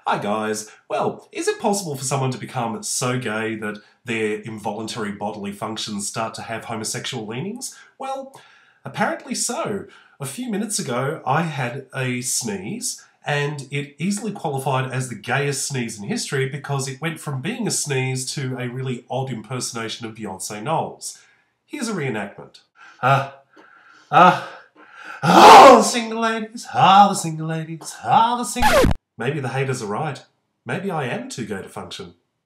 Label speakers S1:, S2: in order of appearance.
S1: Hi guys. Well, is it possible for someone to become so gay that their involuntary bodily functions start to have homosexual leanings? Well, apparently so. A few minutes ago I had a sneeze and it easily qualified as the gayest sneeze in history because it went from being a sneeze to a really odd impersonation of Beyonce Knowles. Here's a reenactment. The single ladies, the single ladies, the single... Maybe the haters are right. Maybe I am too gay to function.